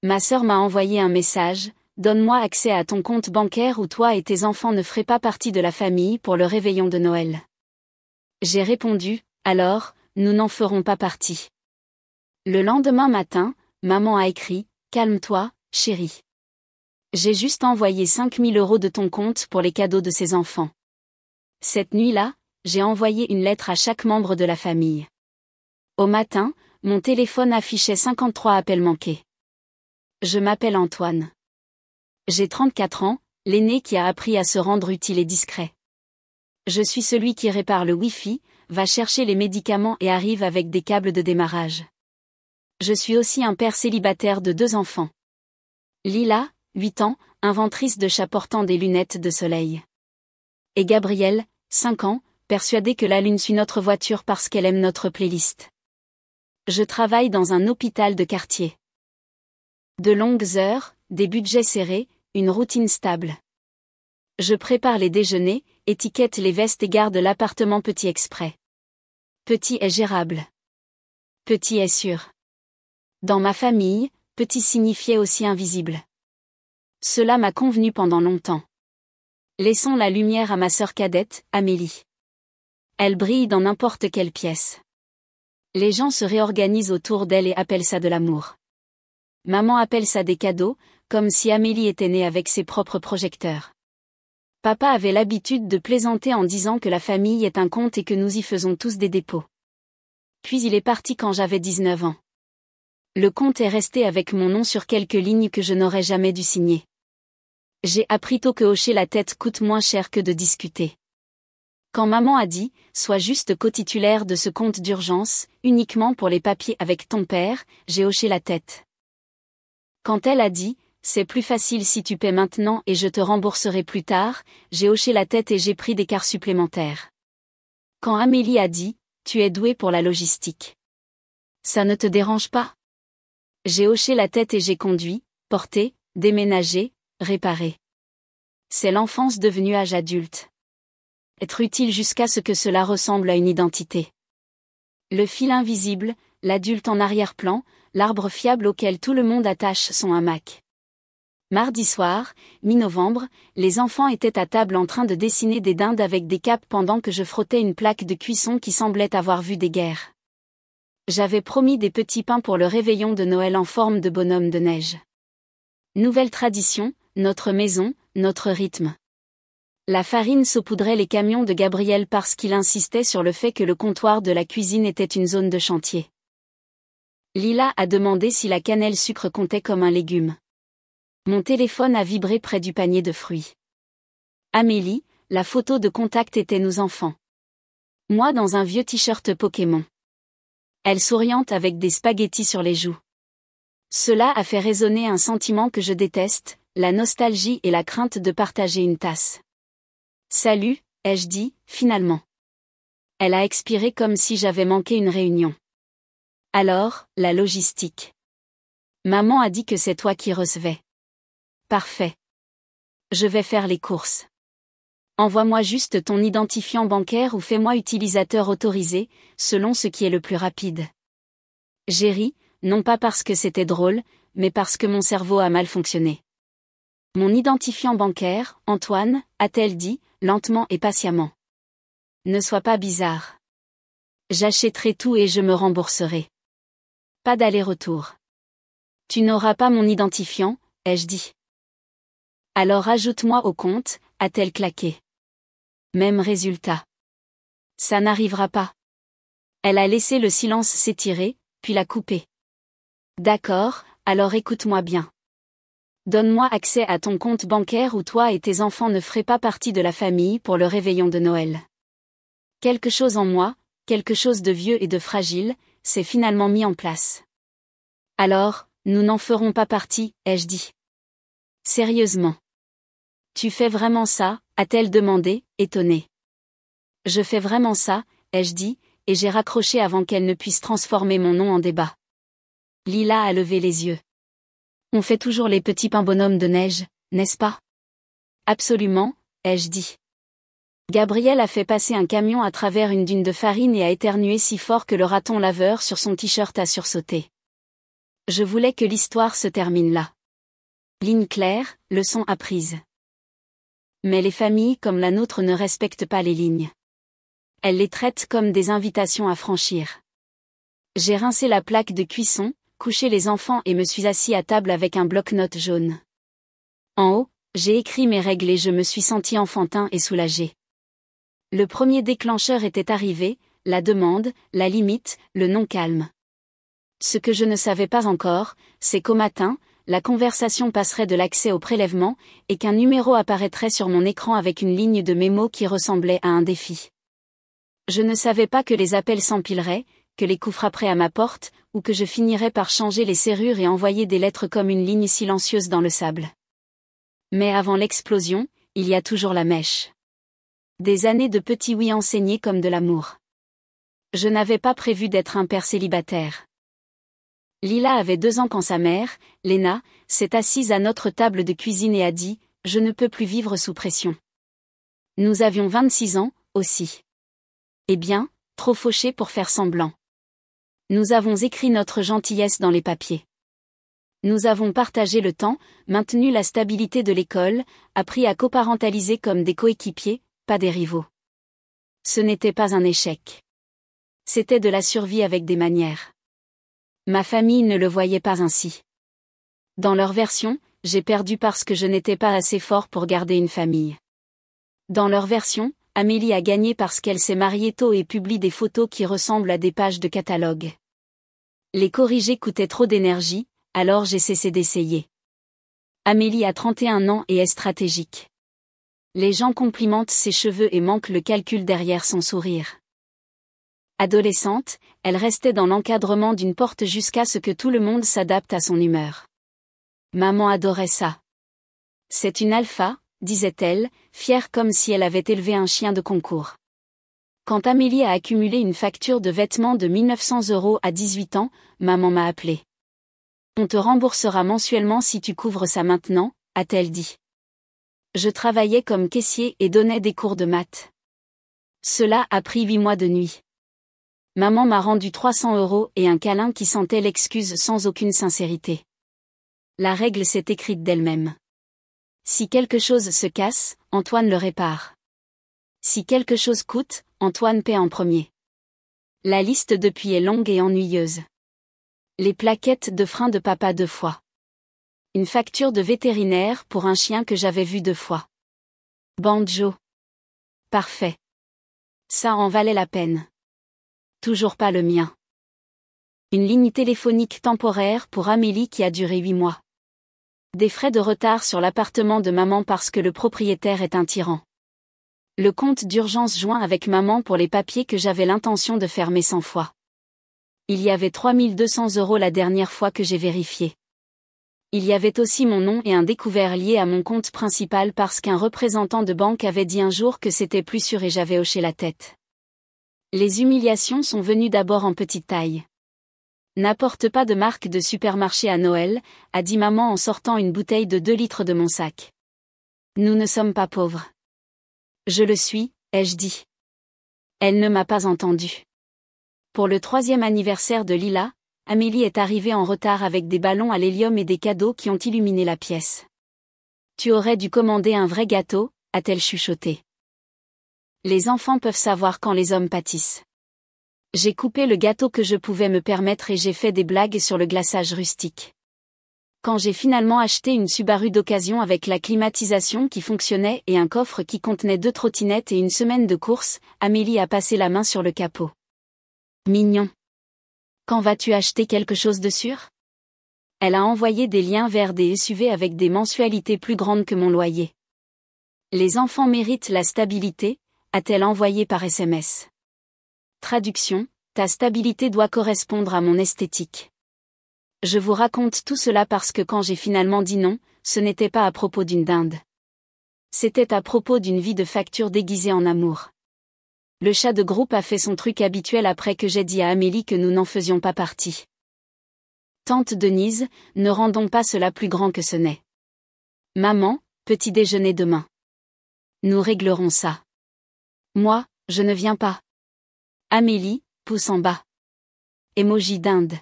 Ma sœur m'a envoyé un message, donne-moi accès à ton compte bancaire où toi et tes enfants ne feraient pas partie de la famille pour le réveillon de Noël. J'ai répondu, alors, nous n'en ferons pas partie. Le lendemain matin, maman a écrit, calme-toi, chérie. J'ai juste envoyé 5 000 € de ton compte pour les cadeaux de ses enfants. Cette nuit-là, j'ai envoyé une lettre à chaque membre de la famille. Au matin, mon téléphone affichait 53 appels manqués. Je m'appelle Antoine. J'ai 34 ans, l'aîné qui a appris à se rendre utile et discret. Je suis celui qui répare le Wi-Fi, va chercher les médicaments et arrive avec des câbles de démarrage. Je suis aussi un père célibataire de 2 enfants. Lila, 8 ans, inventrice de chats portant des lunettes de soleil. Et Gabrielle, 5 ans, persuadée que la lune suit notre voiture parce qu'elle aime notre playlist. Je travaille dans un hôpital de quartier. De longues heures, des budgets serrés, une routine stable. Je prépare les déjeuners, étiquette les vestes et garde l'appartement petit exprès. Petit est gérable. Petit est sûr. Dans ma famille, petit signifiait aussi invisible. Cela m'a convenu pendant longtemps. Laissons la lumière à ma sœur cadette, Amélie. Elle brille dans n'importe quelle pièce. Les gens se réorganisent autour d'elle et appellent ça de l'amour. Maman appelle ça des cadeaux, comme si Amélie était née avec ses propres projecteurs. Papa avait l'habitude de plaisanter en disant que la famille est un conte et que nous y faisons tous des dépôts. Puis il est parti quand j'avais 19 ans. Le compte est resté avec mon nom sur quelques lignes que je n'aurais jamais dû signer. J'ai appris tôt que hocher la tête coûte moins cher que de discuter. Quand maman a dit « Sois juste co-titulaire de ce compte d'urgence, uniquement pour les papiers avec ton père », j'ai hoché la tête. Quand elle a dit « C'est plus facile si tu paies maintenant et je te rembourserai plus tard », j'ai hoché la tête et j'ai pris des quarts supplémentaires. Quand Amélie a dit « Tu es douée pour la logistique. Ça ne te dérange pas ?» J'ai hoché la tête et j'ai conduit, porté, déménagé, réparé. C'est l'enfance devenue âge adulte. Être utile jusqu'à ce que cela ressemble à une identité. Le fil invisible, l'adulte en arrière-plan, l'arbre fiable auquel tout le monde attache son hamac. Mardi soir, mi-novembre, les enfants étaient à table en train de dessiner des dindes avec des capes pendant que je frottais une plaque de cuisson qui semblait avoir vu des guerres. J'avais promis des petits pains pour le réveillon de Noël en forme de bonhomme de neige. Nouvelle tradition, notre maison, notre rythme. La farine saupoudrait les camions de Gabriel parce qu'il insistait sur le fait que le comptoir de la cuisine était une zone de chantier. Lila a demandé si la cannelle sucre comptait comme un légume. Mon téléphone a vibré près du panier de fruits. Amélie, la photo de contact était nos enfants. Moi dans un vieux t-shirt Pokémon. Elle souriante avec des spaghettis sur les joues. Cela a fait résonner un sentiment que je déteste, la nostalgie et la crainte de partager une tasse. Salut, ai-je dit, finalement. Elle a expiré comme si j'avais manqué une réunion. Alors, la logistique. Maman a dit que c'est toi qui recevais. Parfait. Je vais faire les courses. Envoie-moi juste ton identifiant bancaire ou fais-moi utilisateur autorisé, selon ce qui est le plus rapide. J'ai ri, non pas parce que c'était drôle, mais parce que mon cerveau a mal fonctionné. Mon identifiant bancaire, Antoine, a-t-elle dit, lentement et patiemment. Ne sois pas bizarre. J'achèterai tout et je me rembourserai. Pas d'aller-retour. Tu n'auras pas mon identifiant, ai-je dit. Alors ajoute-moi au compte, a-t-elle claqué. Même résultat. Ça n'arrivera pas. Elle a laissé le silence s'étirer, puis l'a coupé. D'accord, alors écoute-moi bien. Donne-moi accès à ton compte bancaire où toi et tes enfants ne feraient pas partie de la famille pour le réveillon de Noël. Quelque chose en moi, quelque chose de vieux et de fragile, s'est finalement mis en place. Alors, nous n'en ferons pas partie, ai-je dit. Sérieusement. Tu fais vraiment ça, a-t-elle demandé, étonnée. Je fais vraiment ça, ai-je dit, et j'ai raccroché avant qu'elle ne puisse transformer mon nom en débat. Lila a levé les yeux. On fait toujours les petits pains bonhommes de neige, n'est-ce pas? Absolument, ai-je dit. Gabriel a fait passer un camion à travers une dune de farine et a éternué si fort que le raton laveur sur son t-shirt a sursauté. Je voulais que l'histoire se termine là. Ligne claire, leçon apprise. Mais les familles comme la nôtre ne respectent pas les lignes. Elles les traitent comme des invitations à franchir. J'ai rincé la plaque de cuisson, couché les enfants et me suis assis à table avec un bloc-notes jaune. En haut, j'ai écrit mes règles et je me suis senti enfantin et soulagé. Le premier déclencheur était arrivé, la demande, la limite, le non-calme. Ce que je ne savais pas encore, c'est qu'au matin, la conversation passerait de l'accès au prélèvement, et qu'un numéro apparaîtrait sur mon écran avec une ligne de mémo qui ressemblait à un défi. Je ne savais pas que les appels s'empileraient, que les coups frapperaient à ma porte, ou que je finirais par changer les serrures et envoyer des lettres comme une ligne silencieuse dans le sable. Mais avant l'explosion, il y a toujours la mèche. Des années de petits oui enseignés comme de l'amour. Je n'avais pas prévu d'être un père célibataire. Lila avait 2 ans quand sa mère, Léna, s'est assise à notre table de cuisine et a dit « Je ne peux plus vivre sous pression ». Nous avions 26 ans, aussi. Eh bien, trop fauchés pour faire semblant. Nous avons écrit notre gentillesse dans les papiers. Nous avons partagé le temps, maintenu la stabilité de l'école, appris à coparentaliser comme des coéquipiers, pas des rivaux. Ce n'était pas un échec. C'était de la survie avec des manières. Ma famille ne le voyait pas ainsi. Dans leur version, j'ai perdu parce que je n'étais pas assez fort pour garder une famille. Dans leur version, Amélie a gagné parce qu'elle s'est mariée tôt et publie des photos qui ressemblent à des pages de catalogue. Les corriger coûtait trop d'énergie, alors j'ai cessé d'essayer. Amélie a 31 ans et est stratégique. Les gens complimentent ses cheveux et manquent le calcul derrière son sourire. Adolescente, elle restait dans l'encadrement d'une porte jusqu'à ce que tout le monde s'adapte à son humeur. Maman adorait ça. C'est une alpha, disait-elle, fière comme si elle avait élevé un chien de concours. Quand Amélie a accumulé une facture de vêtements de 1900 € à 18 ans, maman m'a appelé. On te remboursera mensuellement si tu couvres ça maintenant, a-t-elle dit. Je travaillais comme caissier et donnais des cours de maths. Cela a pris 8 mois de nuit. Maman m'a rendu 300 € et un câlin qui sentait l'excuse sans aucune sincérité. La règle s'est écrite d'elle-même. Si quelque chose se casse, Antoine le répare. Si quelque chose coûte, Antoine paie en premier. La liste depuis est longue et ennuyeuse. Les plaquettes de frein de papa 2 fois. Une facture de vétérinaire pour un chien que j'avais vu 2 fois. Banjo. Parfait. Ça en valait la peine. Toujours pas le mien. Une ligne téléphonique temporaire pour Amélie qui a duré 8 mois. Des frais de retard sur l'appartement de maman parce que le propriétaire est un tyran. Le compte d'urgence joint avec maman pour les papiers que j'avais l'intention de fermer 100 fois. Il y avait 3200 € la dernière fois que j'ai vérifié. Il y avait aussi mon nom et un découvert lié à mon compte principal parce qu'un représentant de banque avait dit un jour que c'était plus sûr et j'avais hoché la tête. Les humiliations sont venues d'abord en petite taille. N'apporte pas de marque de supermarché à Noël, a dit maman en sortant une bouteille de 2 litres de mon sac. Nous ne sommes pas pauvres. Je le suis, ai-je dit. Elle ne m'a pas entendu. Pour le 3e anniversaire de Lila, Amélie est arrivée en retard avec des ballons à l'hélium et des cadeaux qui ont illuminé la pièce. Tu aurais dû commander un vrai gâteau, a-t-elle chuchoté. Les enfants peuvent savoir quand les hommes pâtissent. J'ai coupé le gâteau que je pouvais me permettre et j'ai fait des blagues sur le glaçage rustique. Quand j'ai finalement acheté une Subaru d'occasion avec la climatisation qui fonctionnait et un coffre qui contenait 2 trottinettes et une semaine de course, Amélie a passé la main sur le capot. Mignon. Quand vas-tu acheter quelque chose de sûr ? Elle a envoyé des liens vers des SUV avec des mensualités plus grandes que mon loyer. Les enfants méritent la stabilité, a-t-elle envoyé par SMS. Traduction, ta stabilité doit correspondre à mon esthétique. Je vous raconte tout cela parce que quand j'ai finalement dit non, ce n'était pas à propos d'une dinde. C'était à propos d'une vie de facture déguisée en amour. Le chat de groupe a fait son truc habituel après que j'ai dit à Amélie que nous n'en faisions pas partie. Tante Denise, ne rendons pas cela plus grand que ce n'est. Maman, petit déjeuner demain. Nous réglerons ça. Moi, je ne viens pas. Amélie, pouce en bas. Emoji d'Inde.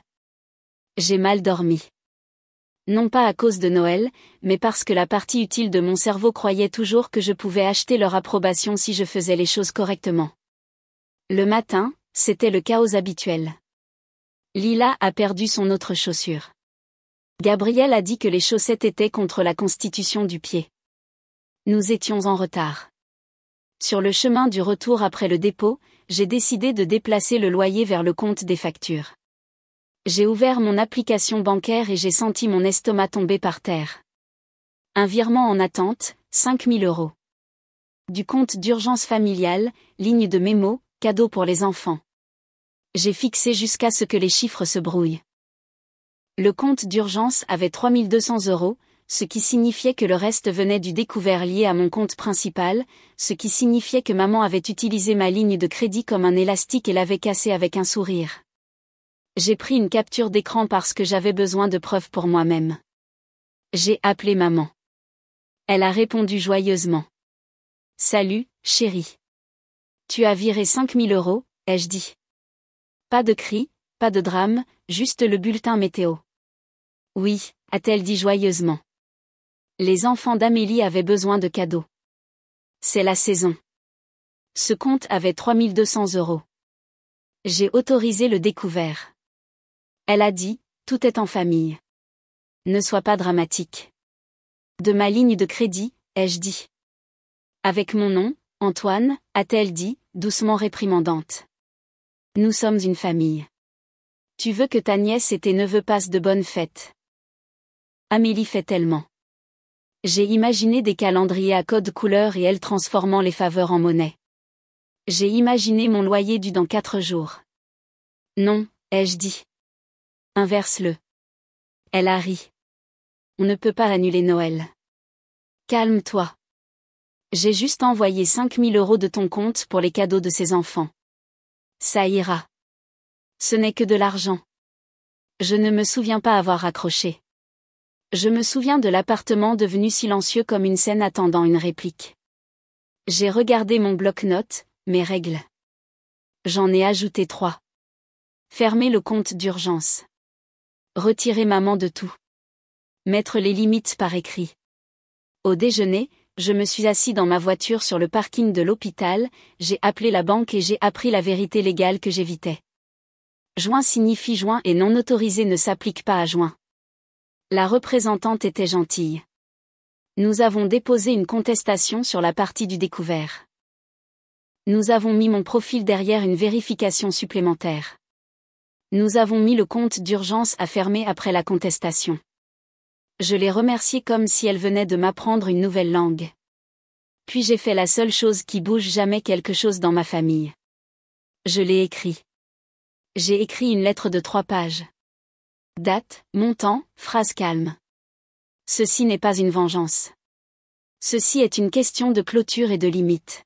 J'ai mal dormi. Non pas à cause de Noël, mais parce que la partie utile de mon cerveau croyait toujours que je pouvais acheter leur approbation si je faisais les choses correctement. Le matin, c'était le chaos habituel. Lila a perdu son autre chaussure. Gabriel a dit que les chaussettes étaient contre la constitution du pied. Nous étions en retard. Sur le chemin du retour après le dépôt, j'ai décidé de déplacer le loyer vers le compte des factures. J'ai ouvert mon application bancaire et j'ai senti mon estomac tomber par terre. Un virement en attente, 5 000 €. Du compte d'urgence familiale, ligne de mémo, cadeau pour les enfants. J'ai fixé jusqu'à ce que les chiffres se brouillent. Le compte d'urgence avait 3 200 €, ce qui signifiait que le reste venait du découvert lié à mon compte principal, ce qui signifiait que maman avait utilisé ma ligne de crédit comme un élastique et l'avait cassé avec un sourire. J'ai pris une capture d'écran parce que j'avais besoin de preuves pour moi-même. J'ai appelé maman. Elle a répondu joyeusement. « Salut, chérie. Tu as viré 5 000 €, ai-je dit. Pas de cris, pas de drame, juste le bulletin météo. Oui, a-t-elle dit joyeusement. Les enfants d'Amélie avaient besoin de cadeaux. C'est la saison. Ce compte avait 3 200 €. J'ai autorisé le découvert. Elle a dit, tout est en famille. Ne sois pas dramatique. De ma ligne de crédit, ai-je dit. Avec mon nom, Antoine, a-t-elle dit, doucement réprimandante. Nous sommes une famille. Tu veux que ta nièce et tes neveux passent de bonnes fêtes. Amélie fait tellement. J'ai imaginé des calendriers à code couleur et elle transformant les faveurs en monnaie. J'ai imaginé mon loyer dû dans 4 jours. Non, ai-je dit. Inverse-le. Elle a ri. On ne peut pas annuler Noël. Calme-toi. J'ai juste envoyé 5 000 € de ton compte pour les cadeaux de ses enfants. Ça ira. Ce n'est que de l'argent. Je ne me souviens pas avoir raccroché. Je me souviens de l'appartement devenu silencieux comme une scène attendant une réplique. J'ai regardé mon bloc-notes, mes règles. J'en ai ajouté 3. Fermer le compte d'urgence. Retirer maman de tout. Mettre les limites par écrit. Au déjeuner, je me suis assis dans ma voiture sur le parking de l'hôpital, j'ai appelé la banque et j'ai appris la vérité légale que j'évitais. Joint signifie joint et non autorisé ne s'applique pas à joint. La représentante était gentille. Nous avons déposé une contestation sur la partie du découvert. Nous avons mis mon profil derrière une vérification supplémentaire. Nous avons mis le compte d'urgence à fermer après la contestation. Je l'ai remerciée comme si elle venait de m'apprendre une nouvelle langue. Puis j'ai fait la seule chose qui bouge jamais quelque chose dans ma famille. Je l'ai écrit. J'ai écrit une lettre de 3 pages. Date, montant, phrase calme. Ceci n'est pas une vengeance. Ceci est une question de clôture et de limite.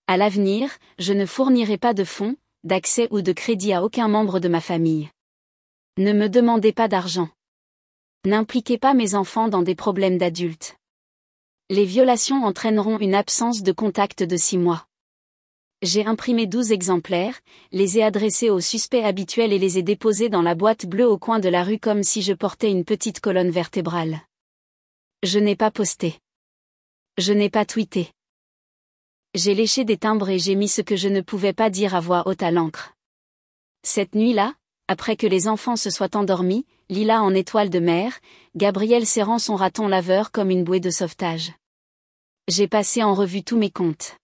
À l'avenir, je ne fournirai pas de fonds, d'accès ou de crédit à aucun membre de ma famille. Ne me demandez pas d'argent. N'impliquez pas mes enfants dans des problèmes d'adultes. Les violations entraîneront une absence de contact de 6 mois. J'ai imprimé 12 exemplaires, les ai adressés aux suspects habituels et les ai déposés dans la boîte bleue au coin de la rue comme si je portais une petite colonne vertébrale. Je n'ai pas posté. Je n'ai pas tweeté. J'ai léché des timbres et j'ai mis ce que je ne pouvais pas dire à voix haute à l'encre. Cette nuit-là, après que les enfants se soient endormis, Lila en étoile de mer, Gabriel serrant son raton laveur comme une bouée de sauvetage. J'ai passé en revue tous mes comptes.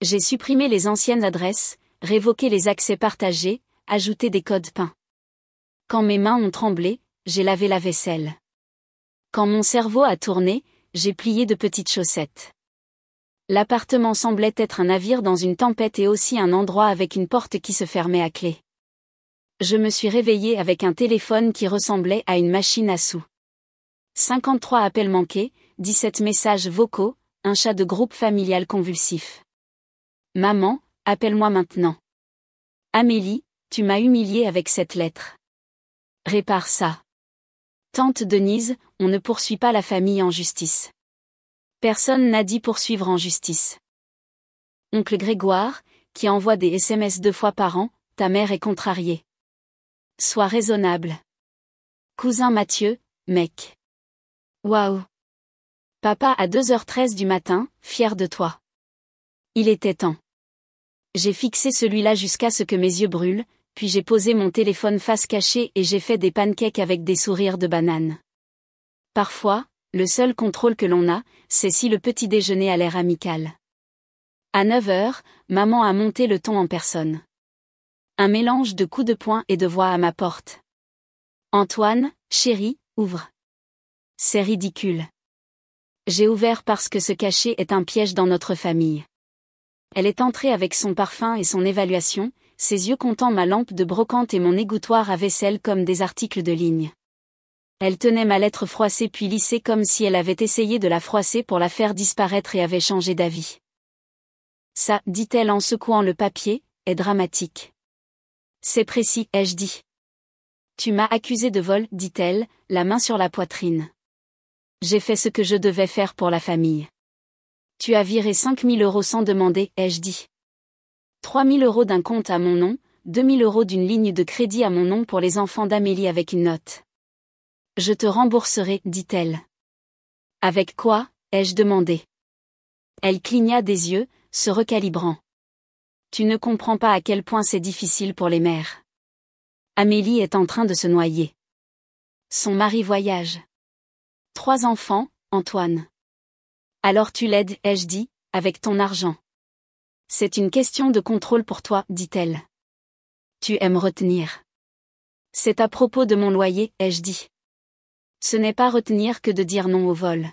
J'ai supprimé les anciennes adresses, révoqué les accès partagés, ajouté des codes PIN. Quand mes mains ont tremblé, j'ai lavé la vaisselle. Quand mon cerveau a tourné, j'ai plié de petites chaussettes. L'appartement semblait être un navire dans une tempête et aussi un endroit avec une porte qui se fermait à clé. Je me suis réveillée avec un téléphone qui ressemblait à une machine à sous. 53 appels manqués, 17 messages vocaux, un chat de groupe familial convulsif. Maman, appelle-moi maintenant. Amélie, tu m'as humiliée avec cette lettre. Répare ça. Tante Denise, on ne poursuit pas la famille en justice. Personne n'a dit poursuivre en justice. Oncle Grégoire, qui envoie des SMS 2 fois par an, ta mère est contrariée. Sois raisonnable. Cousin Mathieu, mec. Waouh. Papa à 2h13 du matin, fier de toi. Il était temps. J'ai fixé celui-là jusqu'à ce que mes yeux brûlent, puis j'ai posé mon téléphone face cachée et j'ai fait des pancakes avec des sourires de banane. Parfois, le seul contrôle que l'on a, c'est si le petit déjeuner a l'air amical. À 9h, maman a monté le ton en personne. Un mélange de coups de poing et de voix à ma porte. Antoine, chérie, ouvre. C'est ridicule. J'ai ouvert parce que se cacher est un piège dans notre famille. Elle est entrée avec son parfum et son évaluation, ses yeux comptant ma lampe de brocante et mon égouttoir à vaisselle comme des articles de ligne. Elle tenait ma lettre froissée puis lissée comme si elle avait essayé de la froisser pour la faire disparaître et avait changé d'avis. Ça, dit-elle en secouant le papier, est dramatique. C'est précis, ai-je dit. Tu m'as accusé de vol, dit-elle, la main sur la poitrine. J'ai fait ce que je devais faire pour la famille. Tu as viré 5 000 € sans demander, ai-je dit. 3 000 € d'un compte à mon nom, 2 000 € d'une ligne de crédit à mon nom pour les enfants d'Amélie avec une note. Je te rembourserai, dit-elle. Avec quoi, ai-je demandé. Elle cligna des yeux, se recalibrant. Tu ne comprends pas à quel point c'est difficile pour les mères. Amélie est en train de se noyer. Son mari voyage. 3 enfants, Antoine. Alors tu l'aides, ai-je dit, avec ton argent. C'est une question de contrôle pour toi, dit-elle. Tu aimes retenir. C'est à propos de mon loyer, ai-je dit. Ce n'est pas retenir que de dire non au vol.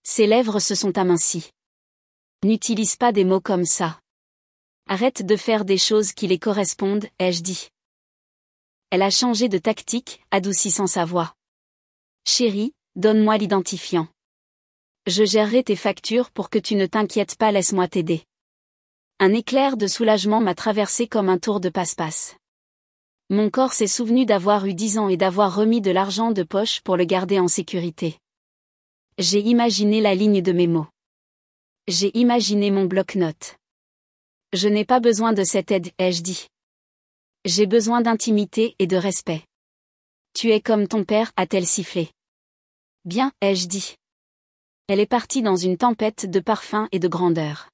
Ses lèvres se sont amincies. N'utilise pas des mots comme ça. Arrête de faire des choses qui les correspondent, ai-je dit. Elle a changé de tactique, adoucissant sa voix. Chérie, donne-moi l'identifiant. Je gérerai tes factures pour que tu ne t'inquiètes pas, laisse-moi t'aider. Un éclair de soulagement m'a traversé comme un tour de passe-passe. Mon corps s'est souvenu d'avoir eu 10 ans et d'avoir remis de l'argent de poche pour le garder en sécurité. J'ai imaginé la ligne de mes mots. J'ai imaginé mon bloc-notes. Je n'ai pas besoin de cette aide, ai-je dit. J'ai besoin d'intimité et de respect. Tu es comme ton père, a-t-elle sifflé. Bien, ai-je dit. Elle est partie dans une tempête de parfum et de grandeur.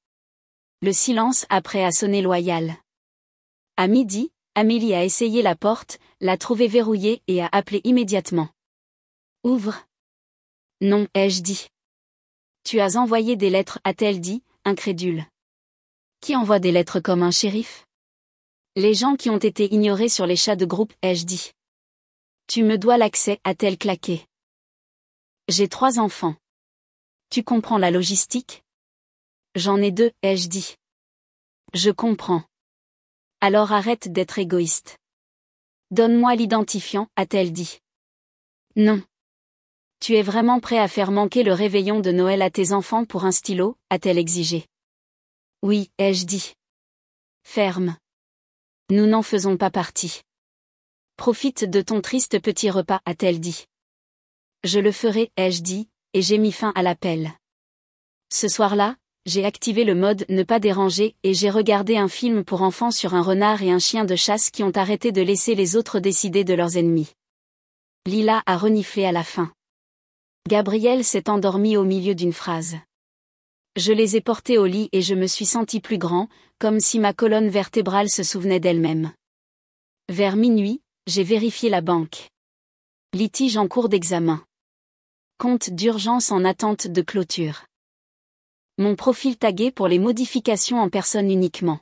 Le silence après a sonné loyal. À midi, Amélie a essayé la porte, l'a trouvée verrouillée et a appelé immédiatement. Ouvre. Non, ai-je dit. Tu as envoyé des lettres, a-t-elle dit, incrédule. Qui envoie des lettres comme un shérif? Les gens qui ont été ignorés sur les chats de groupe, ai-je dit. Tu me dois l'accès, a-t-elle claqué. J'ai 3 enfants. Tu comprends la logistique? J'en ai 2, ai-je dit. Je comprends. Alors arrête d'être égoïste. Donne-moi l'identifiant, a-t-elle dit. Non. Tu es vraiment prêt à faire manquer le réveillon de Noël à tes enfants pour un stylo, a-t-elle exigé. Oui, ai-je dit. Ferme. Nous n'en faisons pas partie. Profite de ton triste petit repas, a-t-elle dit. Je le ferai, ai-je dit, et j'ai mis fin à l'appel. Ce soir-là, j'ai activé le mode ne pas déranger et j'ai regardé un film pour enfants sur un renard et un chien de chasse qui ont arrêté de laisser les autres décider de leurs ennemis. Lila a reniflé à la fin. Gabriel s'est endormi au milieu d'une phrase. Je les ai portés au lit et je me suis senti plus grand, comme si ma colonne vertébrale se souvenait d'elle-même. Vers minuit, j'ai vérifié la banque. Litige en cours d'examen. Compte d'urgence en attente de clôture. Mon profil tagué pour les modifications en personne uniquement.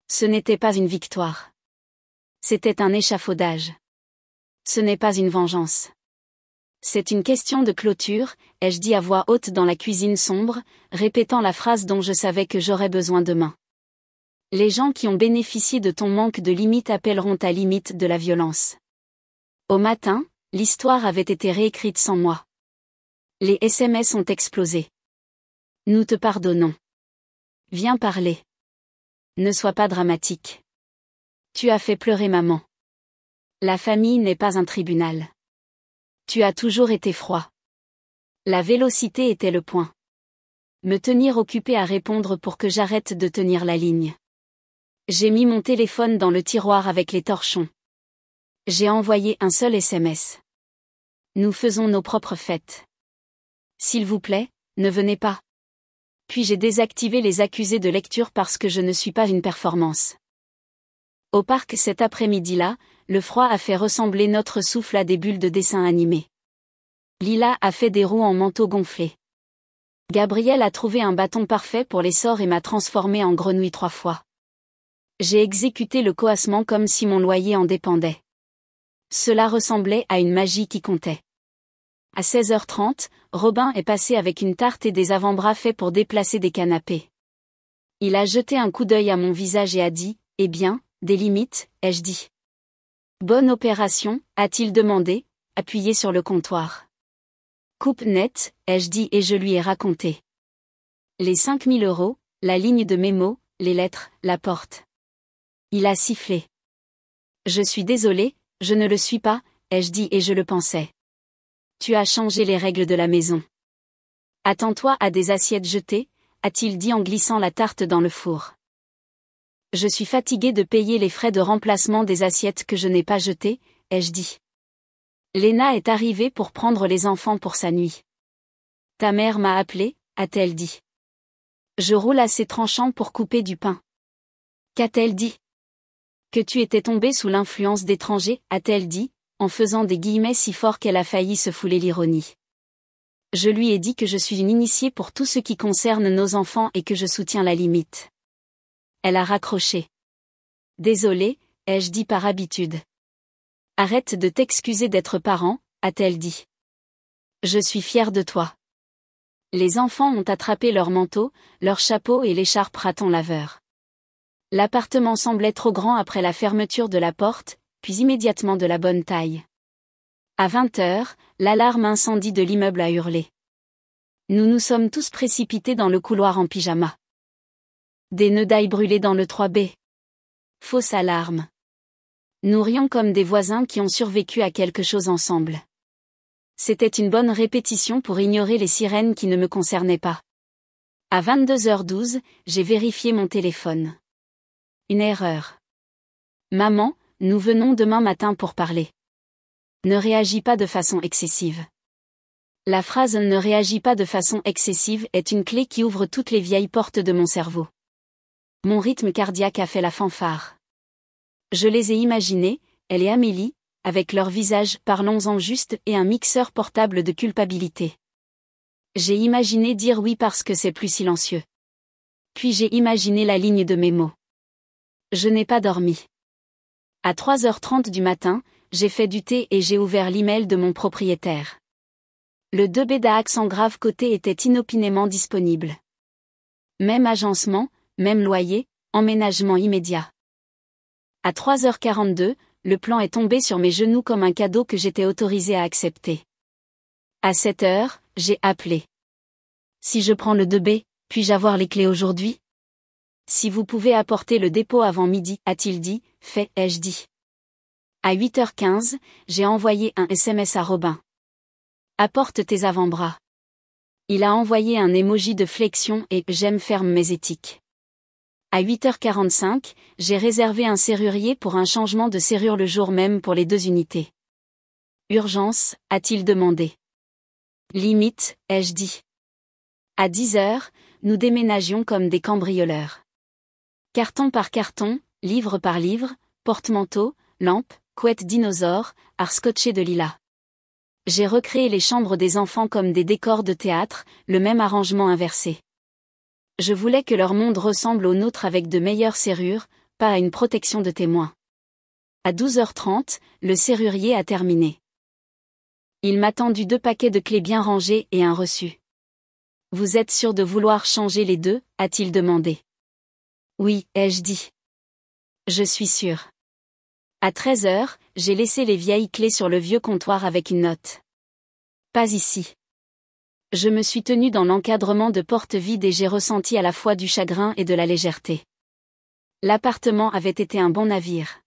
Ce n'était pas une victoire. C'était un échafaudage. Ce n'est pas une vengeance. C'est une question de clôture, ai-je dit à voix haute dans la cuisine sombre, répétant la phrase dont je savais que j'aurais besoin demain. Les gens qui ont bénéficié de ton manque de limite appelleront ta limite de la violence. Au matin, l'histoire avait été réécrite sans moi. Les SMS ont explosé. Nous te pardonnons. Viens parler. Ne sois pas dramatique. Tu as fait pleurer maman. La famille n'est pas un tribunal. Tu as toujours été froid. La vélocité était le point. Me tenir occupé à répondre pour que j'arrête de tenir la ligne. J'ai mis mon téléphone dans le tiroir avec les torchons. J'ai envoyé un seul SMS. Nous faisons nos propres fêtes. S'il vous plaît, ne venez pas. Puis j'ai désactivé les accusés de lecture parce que je ne suis pas une performance. Au parc cet après-midi-là, le froid a fait ressembler notre souffle à des bulles de dessin animé. Lila a fait des roues en manteau gonflé. Gabriel a trouvé un bâton parfait pour les sorts et m'a transformé en grenouille 3 fois. J'ai exécuté le coassement comme si mon loyer en dépendait. Cela ressemblait à une magie qui comptait. À 16h30, Robin est passé avec une tarte et des avant-bras faits pour déplacer des canapés. Il a jeté un coup d'œil à mon visage et a dit « Eh bien, des limites, ai-je dit. » « Bonne opération, a-t-il demandé, appuyé sur le comptoir. « Coupe nette, ai-je dit et je lui ai raconté. Les 5 000 €, la ligne de mémo, les lettres, la porte. » Il a sifflé. « Je suis désolé, je ne le suis pas, ai-je dit et je le pensais. Tu as changé les règles de la maison. Attends-toi à des assiettes jetées, a-t-il dit en glissant la tarte dans le four. Je suis fatigué de payer les frais de remplacement des assiettes que je n'ai pas jetées, ai-je dit. Léna est arrivée pour prendre les enfants pour sa nuit. Ta mère m'a appelé, a-t-elle dit. Je roule assez tranchant pour couper du pain. Qu'a-t-elle dit? Que tu étais tombé sous l'influence d'étrangers, a-t-elle dit, en faisant des guillemets si forts qu'elle a failli se fouler l'ironie. Je lui ai dit que je suis une initiée pour tout ce qui concerne nos enfants et que je soutiens la limite. Elle a raccroché. Désolée, ai-je dit par habitude. Arrête de t'excuser d'être parent, a-t-elle dit. Je suis fière de toi. Les enfants ont attrapé leur manteau, leur chapeau et l'écharpe raton laveur. L'appartement semblait trop grand après la fermeture de la porte, puis immédiatement de la bonne taille. À 20h, l'alarme incendie de l'immeuble a hurlé. Nous nous sommes tous précipités dans le couloir en pyjama. Des nœuds d'ail brûlés dans le 3B. Fausse alarme. Nous rions comme des voisins qui ont survécu à quelque chose ensemble. C'était une bonne répétition pour ignorer les sirènes qui ne me concernaient pas. À 22h12, j'ai vérifié mon téléphone. Une erreur. Maman, nous venons demain matin pour parler. Ne réagis pas de façon excessive. La phrase « ne réagis pas de façon excessive » est une clé qui ouvre toutes les vieilles portes de mon cerveau. Mon rythme cardiaque a fait la fanfare. Je les ai imaginées, elle et Amélie, avec leurs visages parlons-en juste et un mixeur portable de culpabilité. J'ai imaginé dire oui parce que c'est plus silencieux. Puis j'ai imaginé la ligne de mes mots. Je n'ai pas dormi. À 3h30 du matin, j'ai fait du thé et j'ai ouvert l'email de mon propriétaire. Le 2B d'Accent grave côté était inopinément disponible. Même agencement, même loyer, emménagement immédiat. À 3h42, le plan est tombé sur mes genoux comme un cadeau que j'étais autorisé à accepter. À 7h, j'ai appelé. Si je prends le 2B, puis-je avoir les clés aujourd'hui? Si vous pouvez apporter le dépôt avant midi, a-t-il dit, fait, ai-je dit. À 8h15, j'ai envoyé un SMS à Robin. Apporte tes avant-bras. Il a envoyé un emoji de flexion et j'aime ferme mes éthiques. À 8h45, j'ai réservé un serrurier pour un changement de serrure le jour même pour les 2 unités. Urgence, a-t-il demandé. Limite, ai-je dit. À 10h, nous déménagions comme des cambrioleurs. Carton par carton, livre par livre, porte-manteau, lampe, couette dinosaure, art scotché de lilas. J'ai recréé les chambres des enfants comme des décors de théâtre, le même arrangement inversé. Je voulais que leur monde ressemble au nôtre avec de meilleures serrures, pas à une protection de témoins. À 12h30, le serrurier a terminé. Il m'a tendu 2 paquets de clés bien rangés et un reçu. Vous êtes sûr de vouloir changer les 2, a-t-il demandé. Oui, ai-je dit. Je suis sûr. À 13h, j'ai laissé les vieilles clés sur le vieux comptoir avec une note. Pas ici. Je me suis tenue dans l'encadrement de portes vides et j'ai ressenti à la fois du chagrin et de la légèreté. L'appartement avait été un bon navire.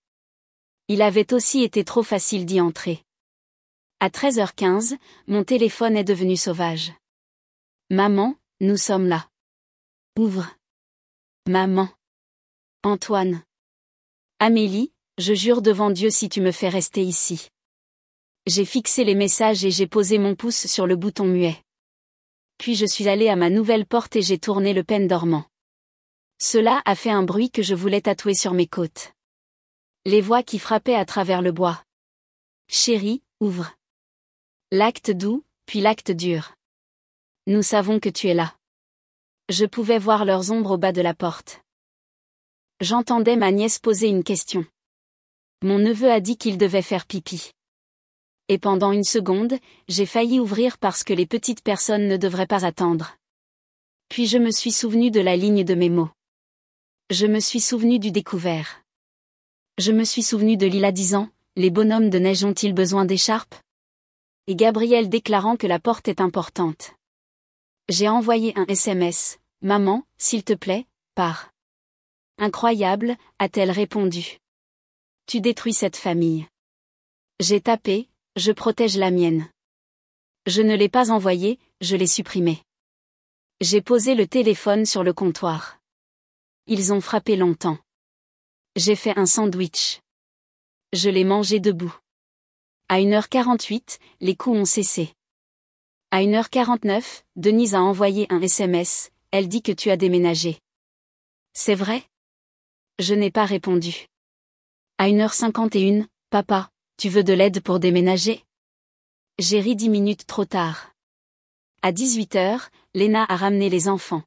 Il avait aussi été trop facile d'y entrer. À 13h15, mon téléphone est devenu sauvage. Maman, nous sommes là. Ouvre. Maman. Antoine. Amélie, Je jure devant Dieu si tu me fais rester ici. J'ai fixé les messages et j'ai posé mon pouce sur le bouton muet. Puis je suis allé à ma nouvelle porte et j'ai tourné le pen dormant. Cela a fait un bruit que je voulais tatouer sur mes côtes. Les voix qui frappaient à travers le bois. Chérie, ouvre. L'acte doux, puis l'acte dur. Nous savons que tu es là. Je pouvais voir leurs ombres au bas de la porte. J'entendais ma nièce poser une question. Mon neveu a dit qu'il devait faire pipi. Et pendant une seconde, j'ai failli ouvrir parce que les petites personnes ne devraient pas attendre. Puis je me suis souvenu de la ligne de mes mots. Je me suis souvenu du découvert. Je me suis souvenu de Lila disant, les bonhommes de neige ont-ils besoin d'écharpes? Et Gabriel déclarant que la porte est importante. J'ai envoyé un SMS, maman, s'il te plaît, pars. Incroyable, a-t-elle répondu. Tu détruis cette famille. J'ai tapé, je protège la mienne. Je ne l'ai pas envoyé, je l'ai supprimé. J'ai posé le téléphone sur le comptoir. Ils ont frappé longtemps. J'ai fait un sandwich. Je l'ai mangé debout. À 1h48, les coups ont cessé. À 1h49, Denise a envoyé un SMS, elle dit que tu as déménagé. C'est vrai? Je n'ai pas répondu. À 1h51, papa, tu veux de l'aide pour déménager? J'ai ri 10 minutes trop tard. À 18h, Léna a ramené les enfants.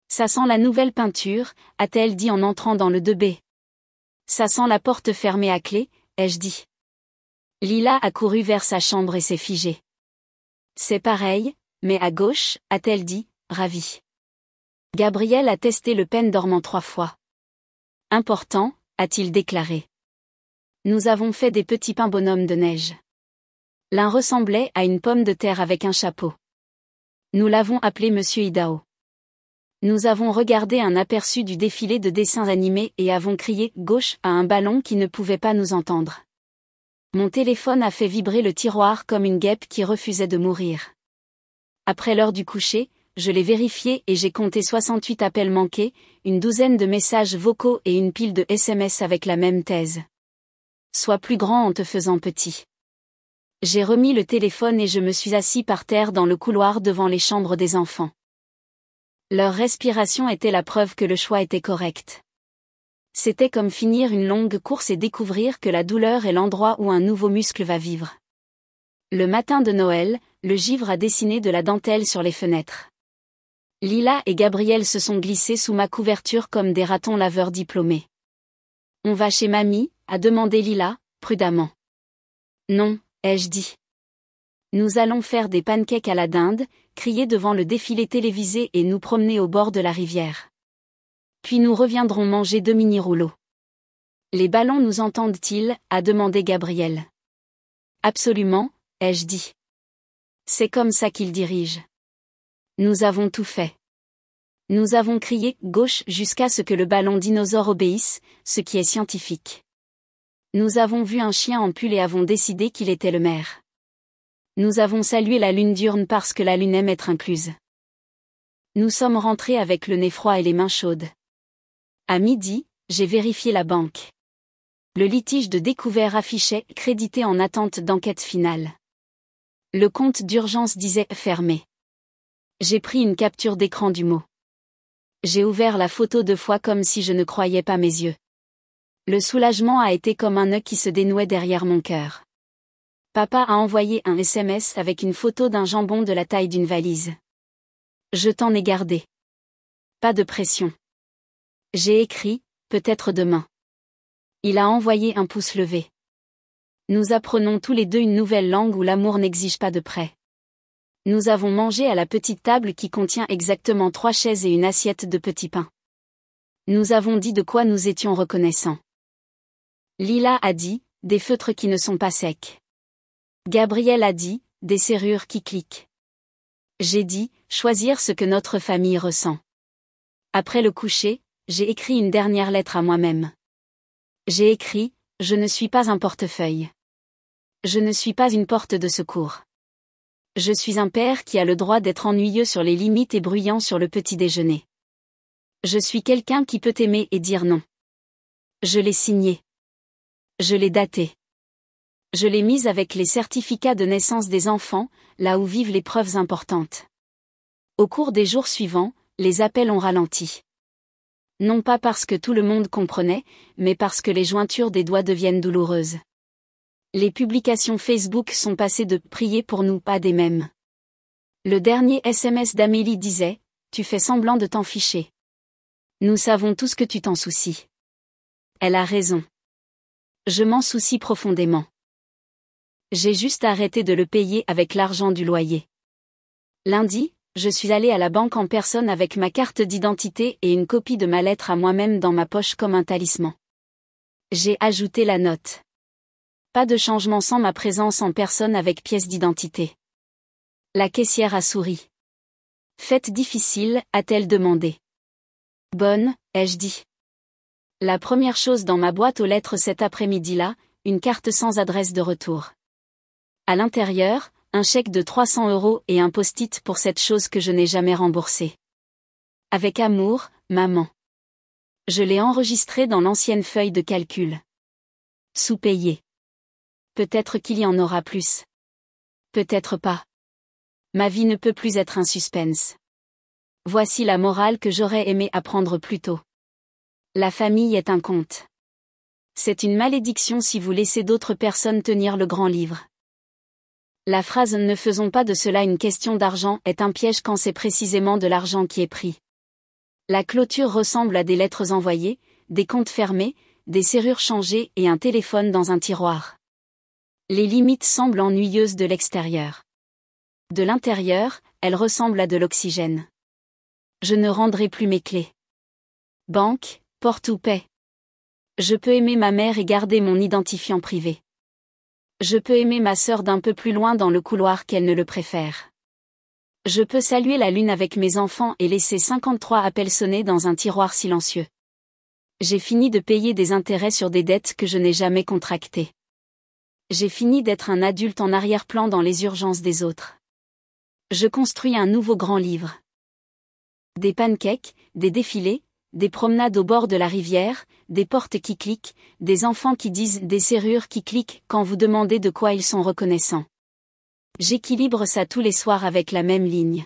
Ça sent la nouvelle peinture, a-t-elle dit en entrant dans le 2B. Ça sent la porte fermée à clé, ai-je dit. Lila a couru vers sa chambre et s'est figée. C'est pareil, mais à gauche, a-t-elle dit, ravie. Gabriel a testé le pen dormant 3 fois. Important, a-t-il déclaré. Nous avons fait des petits pains bonhommes de neige. L'un ressemblait à une pomme de terre avec un chapeau. Nous l'avons appelé Monsieur Idaho. Nous avons regardé un aperçu du défilé de dessins animés et avons crié « gauche » à un ballon qui ne pouvait pas nous entendre. Mon téléphone a fait vibrer le tiroir comme une guêpe qui refusait de mourir. Après l'heure du coucher, je l'ai vérifié et j'ai compté 68 appels manqués, une douzaine de messages vocaux et une pile de SMS avec la même thèse. Sois plus grand en te faisant petit. J'ai remis le téléphone et je me suis assis par terre dans le couloir devant les chambres des enfants. Leur respiration était la preuve que le choix était correct. C'était comme finir une longue course et découvrir que la douleur est l'endroit où un nouveau muscle va vivre. Le matin de Noël, le givre a dessiné de la dentelle sur les fenêtres. Lila et Gabriel se sont glissés sous ma couverture comme des ratons laveurs diplômés. On va chez mamie, a demandé Lila, prudemment. Non, ai-je dit. Nous allons faire des pancakes à la dinde, crier devant le défilé télévisé et nous promener au bord de la rivière. Puis nous reviendrons manger 2 mini-rouleaux. Les ballons nous entendent-ils, a demandé Gabriel. Absolument, ai-je dit. C'est comme ça qu'ils dirigent. Nous avons tout fait. Nous avons crié « gauche » jusqu'à ce que le ballon dinosaure obéisse, ce qui est scientifique. Nous avons vu un chien en pull et avons décidé qu'il était le maire. Nous avons salué la lune diurne parce que la lune aime être incluse. Nous sommes rentrés avec le nez froid et les mains chaudes. À midi, j'ai vérifié la banque. Le litige de découvert affichait « crédité en attente d'enquête finale ». Le compte d'urgence disait « fermé ». J'ai pris une capture d'écran du mot. J'ai ouvert la photo 2 fois comme si je ne croyais pas mes yeux. Le soulagement a été comme un nœud qui se dénouait derrière mon cœur. Papa a envoyé un SMS avec une photo d'un jambon de la taille d'une valise. Je t'en ai gardé. Pas de pression. J'ai écrit, peut-être demain. Il a envoyé un pouce levé. Nous apprenons tous les deux une nouvelle langue où l'amour n'exige pas de prêt. Nous avons mangé à la petite table qui contient exactement 3 chaises et une assiette de petits pains. Nous avons dit de quoi nous étions reconnaissants. Lila a dit, des feutres qui ne sont pas secs. Gabriel a dit, des serrures qui cliquent. J'ai dit, choisir ce que notre famille ressent. Après le coucher, j'ai écrit une dernière lettre à moi-même. J'ai écrit, je ne suis pas un portefeuille. Je ne suis pas une porte de secours. Je suis un père qui a le droit d'être ennuyeux sur les limites et bruyant sur le petit déjeuner. Je suis quelqu'un qui peut aimer et dire non. Je l'ai signé. Je l'ai datée. Je l'ai mise avec les certificats de naissance des enfants, là où vivent les preuves importantes. Au cours des jours suivants, les appels ont ralenti. Non pas parce que tout le monde comprenait, mais parce que les jointures des doigts deviennent douloureuses. Les publications Facebook sont passées de « prier pour nous » à des mèmes. Le dernier SMS d'Amélie disait « Tu fais semblant de t'en ficher. Nous savons tous que tu t'en soucies. » Elle a raison. Je m'en soucie profondément. J'ai juste arrêté de le payer avec l'argent du loyer. Lundi, je suis allée à la banque en personne avec ma carte d'identité et une copie de ma lettre à moi-même dans ma poche comme un talisman. J'ai ajouté la note. Pas de changement sans ma présence en personne avec pièce d'identité. La caissière a souri. Fête difficile, a-t-elle demandé. Bonne, ai-je dit. La première chose dans ma boîte aux lettres cet après-midi-là, une carte sans adresse de retour. À l'intérieur, un chèque de 300 € et un post-it pour cette chose que je n'ai jamais remboursée. Avec amour, maman. Je l'ai enregistré dans l'ancienne feuille de calcul. Sous-payé. Peut-être qu'il y en aura plus. Peut-être pas. Ma vie ne peut plus être un suspense. Voici la morale que j'aurais aimé apprendre plus tôt. La famille est un conte. C'est une malédiction si vous laissez d'autres personnes tenir le grand livre. La phrase « ne faisons pas de cela une question d'argent » est un piège quand c'est précisément de l'argent qui est pris. La clôture ressemble à des lettres envoyées, des comptes fermés, des serrures changées et un téléphone dans un tiroir. Les limites semblent ennuyeuses de l'extérieur. De l'intérieur, elles ressemblent à de l'oxygène. Je ne rendrai plus mes clés. Banque, porte ou paix. Je peux aimer ma mère et garder mon identifiant privé. Je peux aimer ma sœur d'un peu plus loin dans le couloir qu'elle ne le préfère. Je peux saluer la lune avec mes enfants et laisser 53 appels sonner dans un tiroir silencieux. J'ai fini de payer des intérêts sur des dettes que je n'ai jamais contractées. J'ai fini d'être un adulte en arrière-plan dans les urgences des autres. Je construis un nouveau grand livre. Des pancakes, des défilés, des promenades au bord de la rivière, des portes qui cliquent, des enfants qui disent des serrures qui cliquent quand vous demandez de quoi ils sont reconnaissants. J'équilibre ça tous les soirs avec la même ligne.